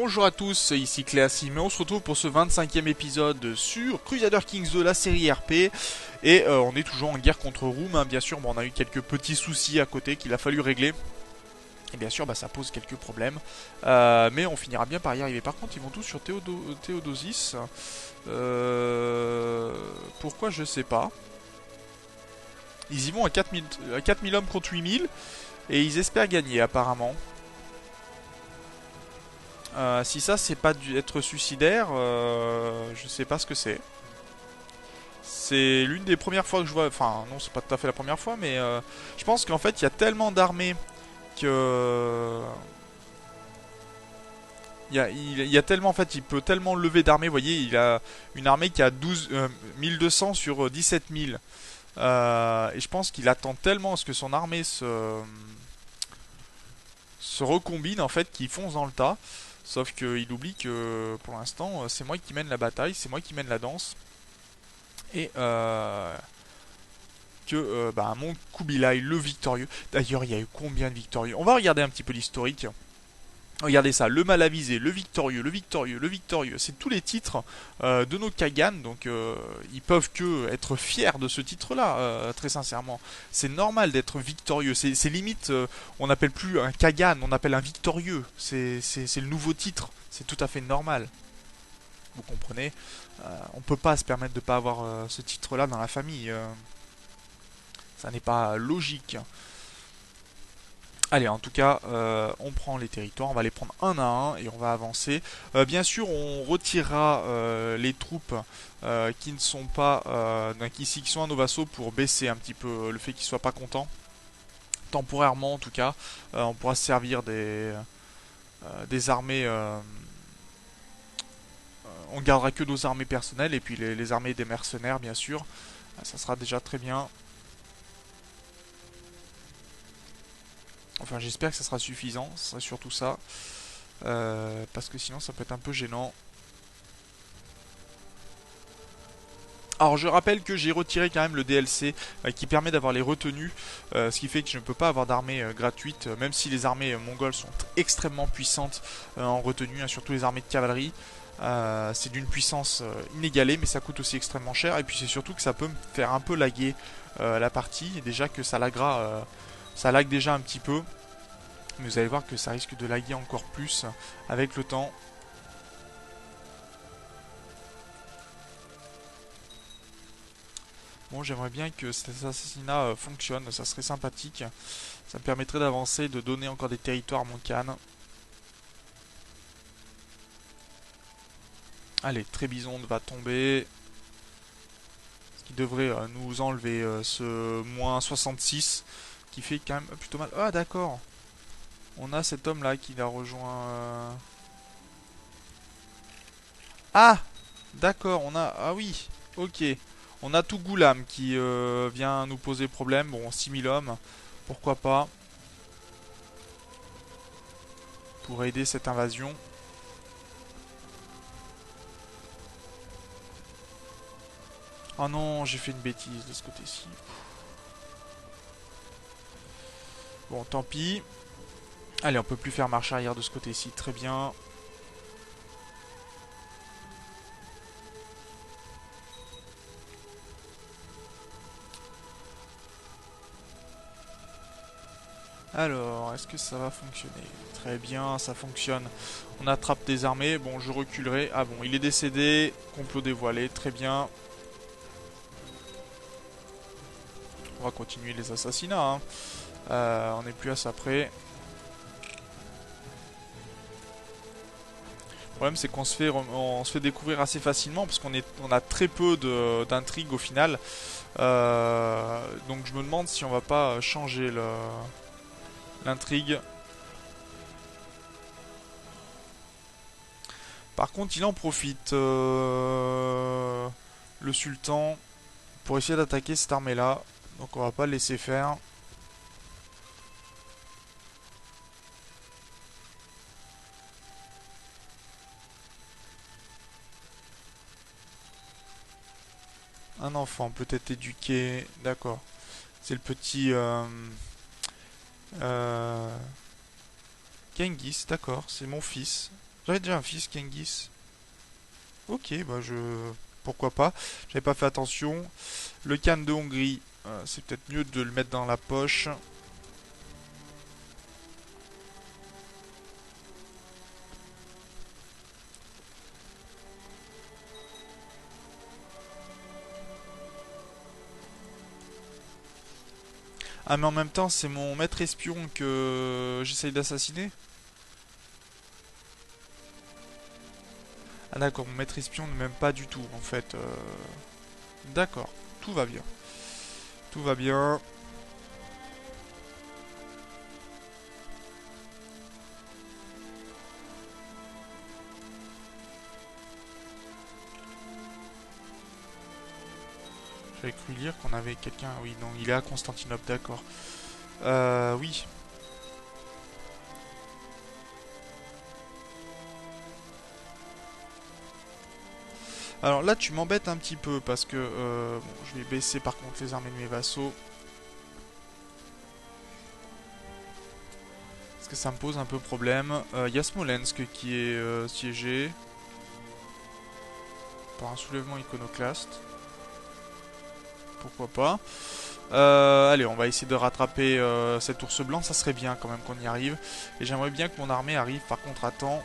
Bonjour à tous, ici Cléasim et on se retrouve pour ce 25e épisode sur Crusader Kings 2, la série RP. Et on est toujours en guerre contre Room, hein, bien sûr. Bon, on a eu quelques petits soucis à côté qu'il a fallu régler. Et bien sûr, ça pose quelques problèmes. Mais on finira bien par y arriver. Par contre, ils vont tous sur Théodosis. Pourquoi, je sais pas. Ils y vont à 4000 hommes contre 8000. Et ils espèrent gagner, apparemment. Si ça c'est pas être suicidaire, je sais pas ce que c'est. C'est l'une des premières fois que je vois. Enfin, non, c'est pas tout à fait la première fois, mais je pense qu'en fait il y a tellement d'armées que. Il y a tellement, en fait, il peut tellement lever d'armées. Vous voyez, il a une armée qui a 1200 sur 17 000. Et je pense qu'il attend tellement à ce que son armée se recombine, en fait, qu'il fonce dans le tas. Sauf qu'il oublie que pour l'instant, c'est moi qui mène la bataille, c'est moi qui mène la danse. Et mon Kubilai, le victorieux. D'ailleurs, il y a eu combien de victorieux? On va regarder un petit peu l'historique. Regardez ça, le mal avisé, le victorieux, le victorieux, le victorieux. C'est tous les titres de nos Kagan, donc ils peuvent que être fiers de ce titre-là, très sincèrement. C'est normal d'être victorieux. C'est limite, on n'appelle plus un Kagan, on appelle un victorieux. C'est le nouveau titre. C'est tout à fait normal. Vous comprenez? On peut pas se permettre de pas avoir ce titre-là dans la famille. Ça n'est pas logique. Allez, en tout cas, on prend les territoires, on va les prendre un à un et on va avancer. Bien sûr, on retirera les troupes qui ne sont pas, qui sont à nos vassaux pour baisser un petit peu le fait qu'ils soient pas contents. Temporairement, en tout cas, on pourra se servir des armées. On gardera que nos armées personnelles et puis les armées des mercenaires, bien sûr. Ça sera déjà très bien. Enfin, j'espère que ça sera suffisant. Ce sera surtout ça. Parce que sinon, ça peut être un peu gênant. Alors, je rappelle que j'ai retiré quand même le DLC qui permet d'avoir les retenues. Ce qui fait que je ne peux pas avoir d'armée gratuite. Même si les armées mongoles sont extrêmement puissantes en retenue. Hein, surtout les armées de cavalerie. C'est d'une puissance inégalée. Mais ça coûte aussi extrêmement cher. Et puis, c'est surtout que ça peut me faire un peu laguer la partie. Et déjà que ça laguera... ça lag déjà un petit peu. Mais vous allez voir que ça risque de laguer encore plus avec le temps. Bon, j'aimerais bien que cet assassinat fonctionne, ça serait sympathique. Ça me permettrait d'avancer, de donner encore des territoires à mon Khan. Allez, Trébizonde va tomber. Ce qui devrait nous enlever ce moins 66. Qui fait quand même plutôt mal. Ah, d'accord. On a cet homme là qui l'a rejoint. Ah, d'accord, on a... Ah oui, ok. On a tout Goulam qui vient nous poser problème. Bon, 6000 hommes, pourquoi pas. Pour aider cette invasion. Oh non, j'ai fait une bêtise de ce côté-ci. Bon, tant pis. Allez, on peut plus faire marche arrière de ce côté-ci, très bien. Alors, est-ce que ça va fonctionner? Très bien, ça fonctionne. On attrape des armées. Bon, je reculerai. Ah bon, il est décédé. Complot dévoilé, très bien. On va continuer les assassinats. Hein. On n'est plus à ça près. Le problème, c'est qu'on on se fait découvrir assez facilement parce on a très peu d'intrigues au final. Donc je me demande si on va pas changer l'intrigue. Par contre, il en profite, le sultan, pour essayer d'attaquer cette armée-là. Donc on va pas le laisser faire. Un enfant peut être éduqué, d'accord. C'est le petit euh, Genghis, d'accord, c'est mon fils. J'avais déjà un fils, Genghis. Ok, bah je... Pourquoi pas. J'avais pas fait attention. Le Khan de Hongrie, c'est peut-être mieux de le mettre dans la poche. Ah mais en même temps, c'est mon maître espion que j'essaye d'assassiner. Ah d'accord, mon maître espion ne m'aime pas du tout en fait. D'accord, tout va bien. Tout va bien. J'avais cru lire qu'on avait quelqu'un... Oui, non, il est à Constantinople, d'accord. Oui. Alors là, tu m'embêtes un petit peu parce que... bon, je vais baisser par contre les armées de mes vassaux. Parce que ça me pose un peu problème. Il y a Smolensk qui est siégé par un soulèvement iconoclaste. Pourquoi pas. Allez, on va essayer de rattraper cet ours blanc. Ça serait bien quand même qu'on y arrive. Et j'aimerais bien que mon armée arrive par contre à temps.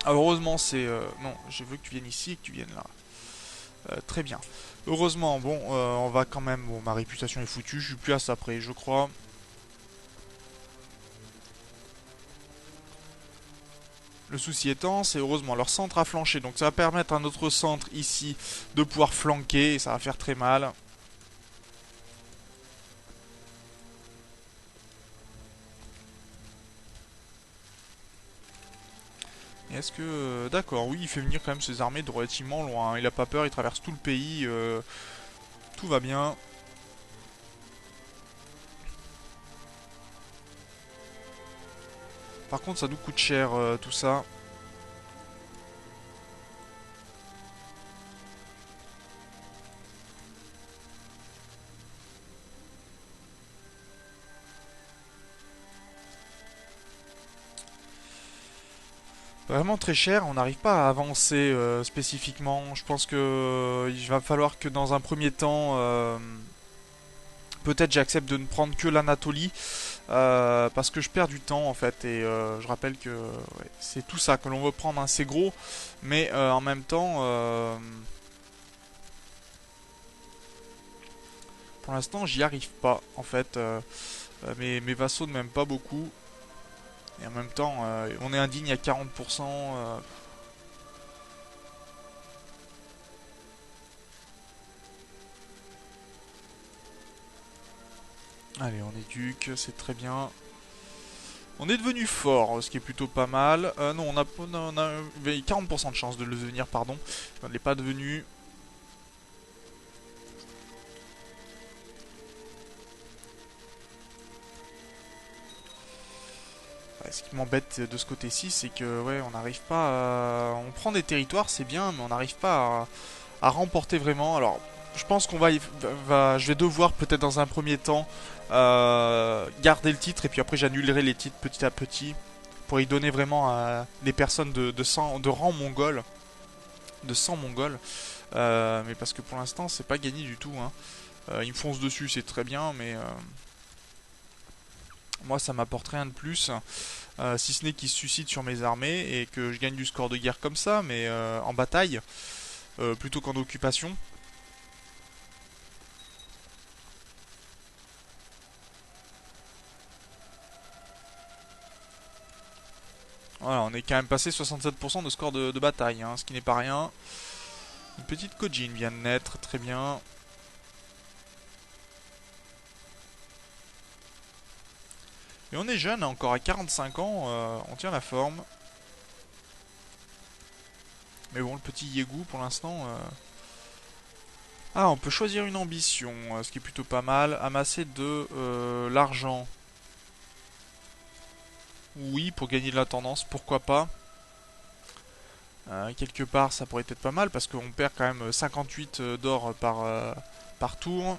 Ah, heureusement, c'est... non, je veux que tu viennes ici et que tu viennes là. Très bien. Heureusement, bon, on va quand même... Bon, ma réputation est foutue. Je suis plus à ça près, je crois. Le souci étant, c'est heureusement leur centre a flanché. Donc ça va permettre à notre centre ici de pouvoir flanquer. Et ça va faire très mal. Est-ce que... d'accord, oui, il fait venir quand même ses armées de relativement loin. Il a pas peur, il traverse tout le pays. Tout va bien. Par contre, ça nous coûte cher tout ça. Vraiment très cher, on n'arrive pas à avancer spécifiquement. Je pense que il va falloir que dans un premier temps, peut-être j'accepte de ne prendre que l'Anatolie, parce que je perds du temps en fait. Et je rappelle que ouais, c'est tout ça que l'on veut prendre, hein, c'est gros, mais en même temps, pour l'instant j'y arrive pas en fait. Mes vassaux ne m'aiment pas beaucoup. Et en même temps, on est indigne à 40%. Allez, on est duc, c'est très bien. On est devenu fort, ce qui est plutôt pas mal. Non, on a 40% de chance de le devenir, pardon. On ne l'est pas devenu. Ouais, ce qui m'embête de ce côté-ci, c'est que ouais, on n'arrive pas à... On prend des territoires, c'est bien, mais on n'arrive pas à remporter vraiment. Alors, je pense qu'on je vais devoir peut-être dans un premier temps garder le titre, et puis après j'annulerai les titres petit à petit pour y donner vraiment à des personnes de rang mongol, de sang mongol. Mais parce que pour l'instant, c'est pas gagné du tout, hein. Ils me foncent dessus, c'est très bien, mais moi, ça m'apporte rien de plus. Si ce n'est qu'ils se suscitent sur mes armées et que je gagne du score de guerre comme ça, mais en bataille, plutôt qu'en occupation. Voilà, on est quand même passé 67% de score de bataille, hein, ce qui n'est pas rien. Une petite Kojin vient de naître, très bien. Et on est jeune, hein, encore à 45 ans, on tient la forme. Mais bon, le petit Yegu, pour l'instant... Ah, on peut choisir une ambition, ce qui est plutôt pas mal. Amasser de l'argent. Oui, pour gagner de la tendance, pourquoi pas. Quelque part, ça pourrait être pas mal, parce qu'on perd quand même 58 d'or par tour.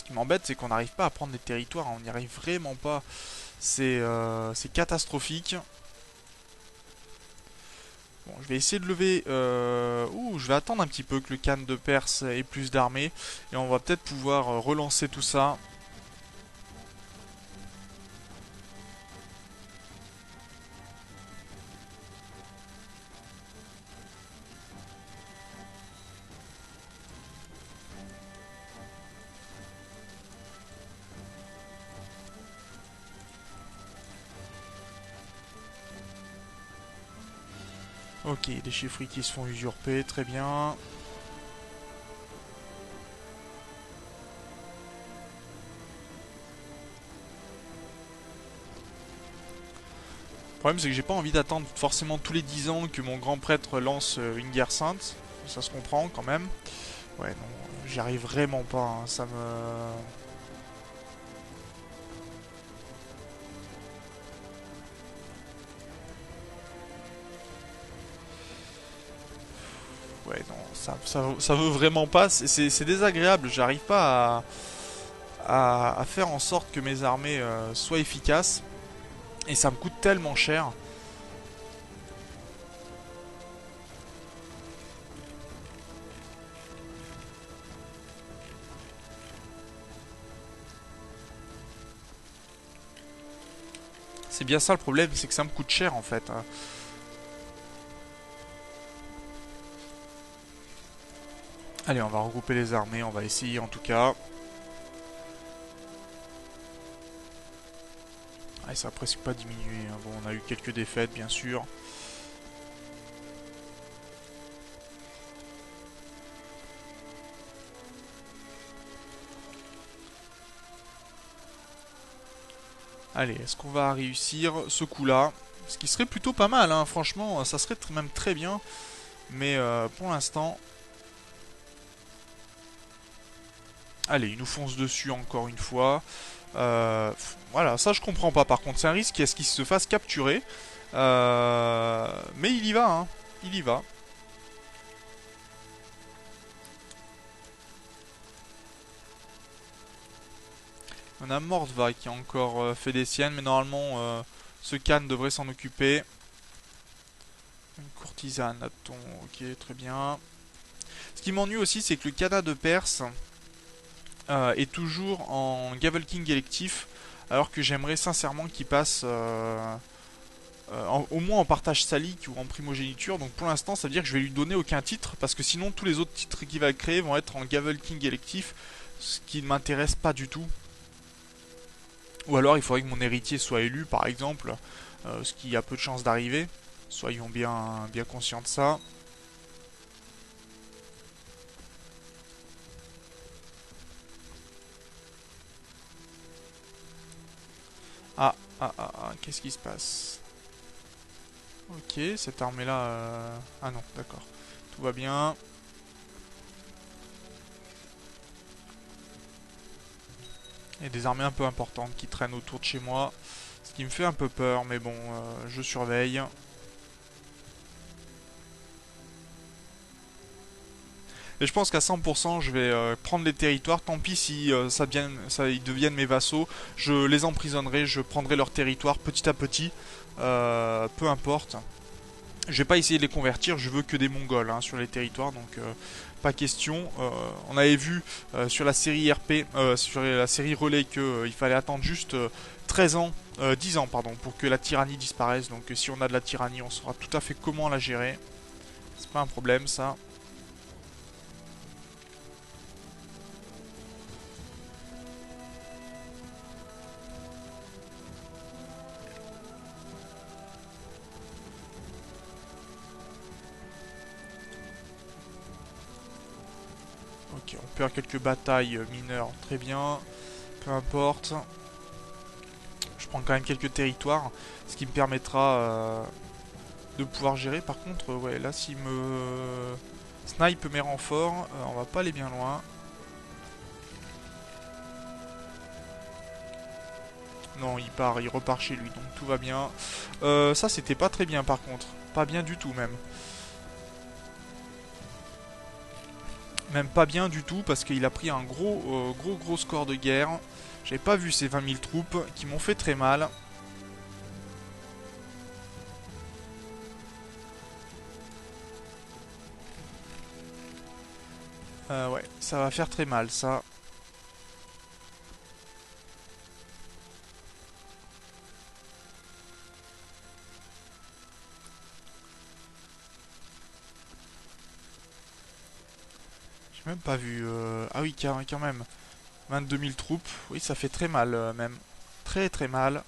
Ce qui m'embête, c'est qu'on n'arrive pas à prendre des territoires, hein. On n'y arrive vraiment pas. C'est catastrophique. Bon, je vais essayer de lever... Ouh, je vais attendre un petit peu que le Khan de Perse ait plus d'armées. Et on va peut-être pouvoir relancer tout ça. Ok, des chiffres qui se font usurper, très bien. Le problème, c'est que j'ai pas envie d'attendre forcément tous les 10 ans que mon grand prêtre lance une guerre sainte. Ça se comprend quand même. Ouais, non, j'y arrive vraiment pas, hein. Ça me... Ouais, non, ça veut vraiment pas. C'est désagréable. J'arrive pas à faire en sorte que mes armées soient efficaces. Et ça me coûte tellement cher. C'est bien ça le problème, c'est que ça me coûte cher en fait, hein. Allez, on va regrouper les armées, on va essayer en tout cas. Ah, ça a presque pas diminué, hein. Bon, on a eu quelques défaites bien sûr. Allez, est-ce qu'on va réussir ce coup-là? Ce qui serait plutôt pas mal, hein. Franchement, ça serait même très bien. Mais pour l'instant... Allez, il nous fonce dessus encore une fois. Voilà, ça je comprends pas. Par contre, c'est un risque à ce qu'il se fasse capturer. Mais il y va, hein. Il y va. On a Mordva qui a encore fait des siennes, mais normalement, ce Khan devrait s'en occuper. Une courtisane, a-t-on? Ok, très bien. Ce qui m'ennuie aussi, c'est que le Khanat de Perse est toujours en Gavel King électif, alors que j'aimerais sincèrement qu'il passe au moins en partage salique ou en primogéniture. Donc pour l'instant, ça veut dire que je vais lui donner aucun titre, parce que sinon tous les autres titres qu'il va créer vont être en Gavel King électif, ce qui ne m'intéresse pas du tout. Ou alors il faudrait que mon héritier soit élu, par exemple, ce qui a peu de chances d'arriver. Soyons bien conscients de ça. Qu'est-ce qui se passe? Ok, cette armée-là... Ah non, d'accord. Tout va bien. Il y a des armées un peu importantes qui traînent autour de chez moi. Ce qui me fait un peu peur, mais bon, je surveille. Et je pense qu'à 100%, je vais prendre les territoires. Tant pis si ils deviennent mes vassaux. Je les emprisonnerai, je prendrai leur territoire petit à petit. Peu importe. Je vais pas essayer de les convertir, je veux que des Mongols, hein, sur les territoires, donc pas question. On avait vu sur la série RP, sur la série Relais, qu'il fallait attendre juste 13 ans, 10 ans pardon, pour que la tyrannie disparaisse. Donc si on a de la tyrannie, on saura tout à fait comment la gérer. C'est pas un problème ça. Ok, on perd quelques batailles mineures, très bien. Peu importe. Je prends quand même quelques territoires, ce qui me permettra de pouvoir gérer. Par contre, ouais, là, s'il me snipe mes renforts, on va pas aller bien loin. Non, il repart chez lui, donc tout va bien. Ça, c'était pas très bien, par contre. Pas bien du tout, même. Même pas bien du tout parce qu'il a pris un gros score de guerre. J'avais pas vu ces 20 000 troupes qui m'ont fait très mal. Ouais, ça va faire très mal ça. J'ai même pas vu... Ah oui, quand même. 22 000 troupes. Oui, ça fait très mal même. Très très mal.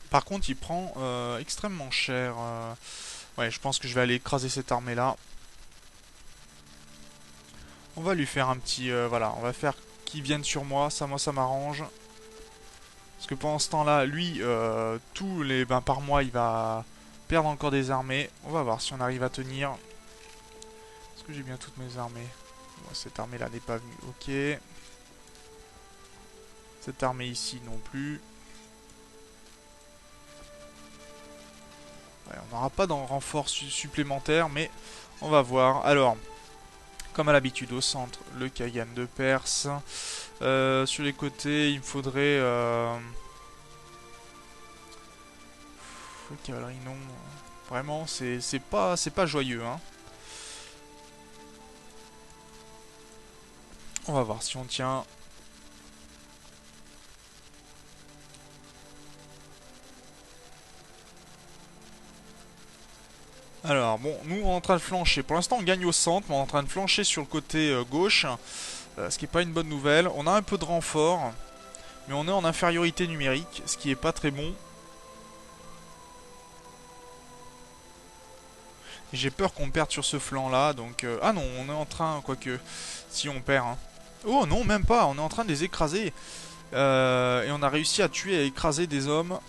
Par contre, il prend extrêmement cher. Ouais, je pense que je vais aller écraser cette armée-là. On va lui faire un petit... voilà, on va faire qu'il vienne sur moi. Ça, moi, ça m'arrange. Parce que pendant ce temps-là, lui, tous les... Ben, par mois, il va perdre encore des armées. On va voir si on arrive à tenir. Est-ce que j'ai bien toutes mes armées? Bon, cette armée-là n'est pas venue. Ok. Cette armée ici non plus. Ouais, on n'aura pas de renfort supplémentaire, mais on va voir. Alors, comme à l'habitude, au centre, le Kagan de Perse. Sur les côtés, il me faudrait... cavalerie, non. Vraiment, c'est pas joyeux, hein. On va voir si on tient. Alors, bon, nous, on est en train de flancher. Pour l'instant, on gagne au centre, mais on est en train de flancher sur le côté gauche. Ce qui n'est pas une bonne nouvelle. On a un peu de renfort, mais on est en infériorité numérique, ce qui est pas très bon. Et j'ai peur qu'on perde sur ce flanc-là, donc... ah non, on est en train, quoique... Si on perd, hein. Oh non, même pas, on est en train de les écraser. Et on a réussi à tuer, à écraser des hommes.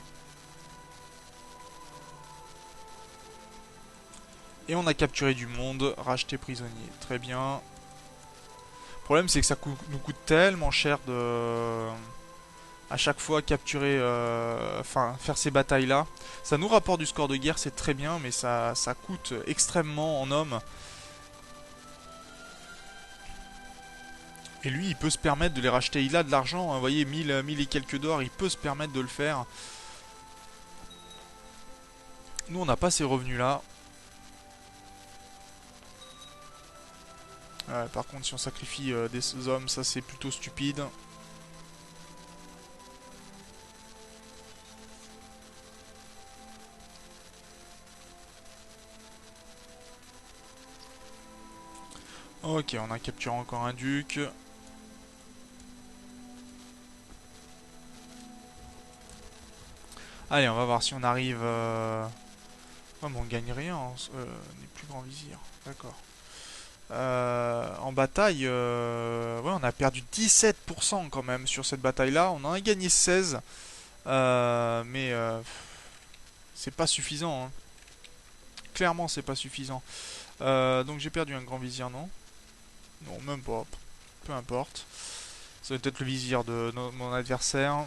Et on a capturé du monde, racheté prisonnier. Très bien. Le problème, c'est que ça nous coûte tellement cher de... à chaque fois capturer... Enfin, faire ces batailles-là. Ça nous rapporte du score de guerre, c'est très bien, mais ça coûte extrêmement en hommes. Et lui, il peut se permettre de les racheter. Il a de l'argent, hein, vous voyez, 1000 et quelques d'or, il peut se permettre de le faire. Nous, on n'a pas ces revenus-là. Par contre, si on sacrifie des hommes, ça c'est plutôt stupide. Ok, on a capturé encore un duc. Allez, on va voir si on arrive... Oh, mais on gagne rien, les plus grands vizirs. D'accord. En bataille, ouais, on a perdu 17% quand même sur cette bataille-là. On en a gagné 16. Mais c'est pas suffisant, hein. Clairement, c'est pas suffisant. Donc j'ai perdu un grand vizir, non? Non, même pas. Peu importe. Ça va peut-être le vizir de mon adversaire.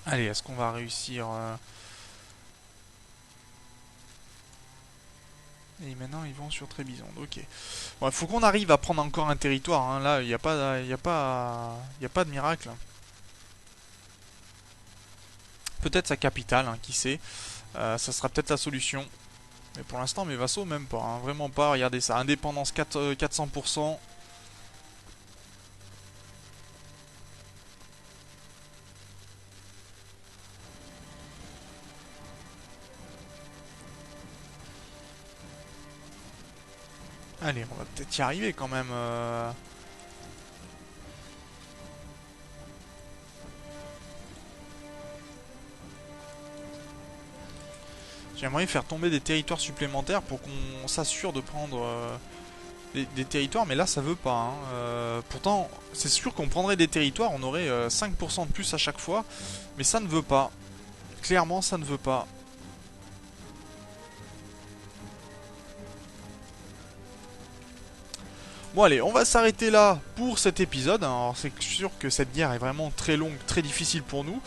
Allez, est-ce qu'on va réussir Et maintenant, ils vont sur Trébizonde. Ok. Bon, il faut qu'on arrive à prendre encore un territoire, hein. Là, il n'y a pas, y a pas de miracle. Peut-être sa capitale, hein, qui sait. Ça sera peut-être la solution. Mais pour l'instant, mes vassaux, même pas, hein. Vraiment pas. Regardez ça. Indépendance 400%. Allez, on va peut-être y arriver quand même. J'aimerais faire tomber des territoires supplémentaires pour qu'on s'assure de prendre des territoires, mais là ça veut pas. Hein. Pourtant, c'est sûr qu'on prendrait des territoires, on aurait 5% de plus à chaque fois, mais ça ne veut pas. Clairement, ça ne veut pas. Bon allez, on va s'arrêter là pour cet épisode. Alors c'est sûr que cette guerre est vraiment très longue, très difficile pour nous.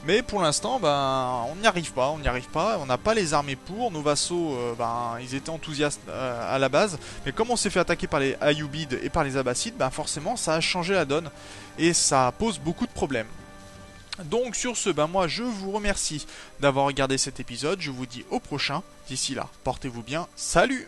Mais pour l'instant, ben, on n'y arrive pas, on n'a pas les armées pour. Nos vassaux, ben, ils étaient enthousiastes à la base. Mais comme on s'est fait attaquer par les Ayyoubides et par les Abbassides, ben forcément ça a changé la donne. Et ça pose beaucoup de problèmes. Donc sur ce, ben moi je vous remercie d'avoir regardé cet épisode. Je vous dis au prochain. D'ici là, portez-vous bien. Salut!